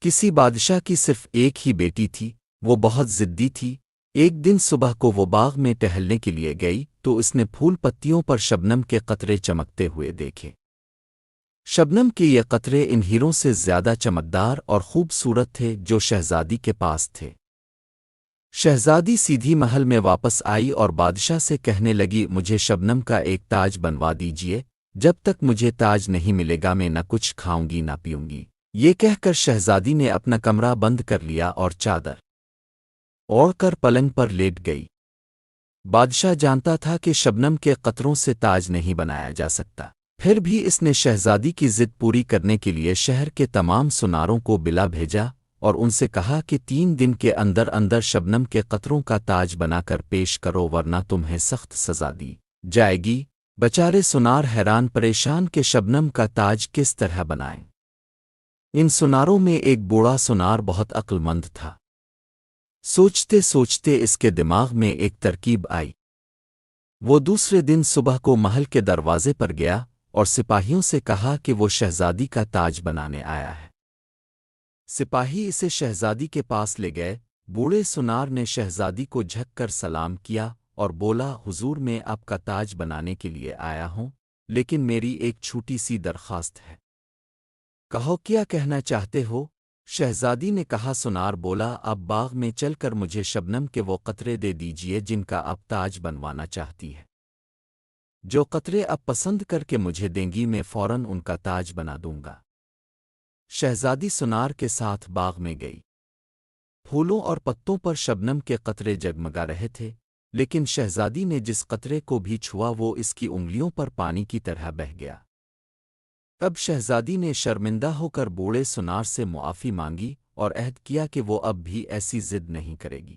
کسی بادشاہ کی صرف ایک ہی بیٹی تھی، وہ بہت ضدی تھی۔ ایک دن صبح کو وہ باغ میں ٹہلنے کے لیے گئی تو اس نے پھول پتیوں پر شبنم کے قطرے چمکتے ہوئے دیکھے۔ شبنم کے یہ قطرے ان ہیروں سے زیادہ چمکدار اور خوبصورت تھے جو شہزادی کے پاس تھے۔ شہزادی سیدھی محل میں واپس آئی اور بادشاہ سے کہنے لگی، مجھے شبنم کا ایک تاج بنوا دیجیے، جب تک مجھے تاج نہیں ملے گا میں نہ کچھ کھاؤں گی نہ پیوں گی۔ یہ کہہ کر شہزادی نے اپنا کمرہ بند کر لیا اور چادر اوڑھ کر پلنگ پر لیٹ گئی۔ بادشاہ جانتا تھا کہ شبنم کے قطروں سے تاج نہیں بنایا جا سکتا، پھر بھی اس نے شہزادی کی ضد پوری کرنے کے لیے شہر کے تمام سناروں کو بلا بھیجا اور ان سے کہا کہ 3 دن کے اندر اندر شبنم کے قطروں کا تاج بنا کر پیش کرو ورنہ تمہیں سخت سزا دی جائے گی۔ بیچارے سنار حیران پریشان کہ شبنم کا تاج کس طرح بنائیں۔ ان سناروں میں ایک بوڑھا سنار بہت عقل مند تھا۔ سوچتے سوچتے اس کے دماغ میں ایک ترکیب آئی۔ وہ دوسرے دن صبح کو محل کے دروازے پر گیا اور سپاہیوں سے کہا کہ وہ شہزادی کا تاج بنانے آیا ہے۔ سپاہی اسے شہزادی کے پاس لے گئے۔ بوڑھے سنار نے شہزادی کو جھک کر سلام کیا اور بولا، حضور میں آپ کا تاج بنانے کے لیے آیا ہوں، لیکن میری ایک چھوٹی سی درخواست ہے۔ کہو کیا کہنا چاہتے ہو؟ شہزادی نے کہا۔ سنار بولا، اب باغ میں چل کر مجھے شبنم کے وہ قطرے دے دیجیے جن کا اب تاج بنوانا چاہتی ہے۔ جو قطرے اب پسند کر کے مجھے دیں گی میں فوراً ان کا تاج بنا دوں گا۔ شہزادی سنار کے ساتھ باغ میں گئی۔ پھولوں اور پتوں پر شبنم کے قطرے جگمگا رہے تھے، لیکن شہزادی نے جس قطرے کو بھی چھوا وہ اس کی انگلیوں پر پانی کی طرح بہہ گیا۔ تب شہزادی نے شرمندہ ہو کر بوڑھے سنار سے معافی مانگی اور عہد کیا کہ وہ اب بھی ایسی ضد نہیں کرے گی۔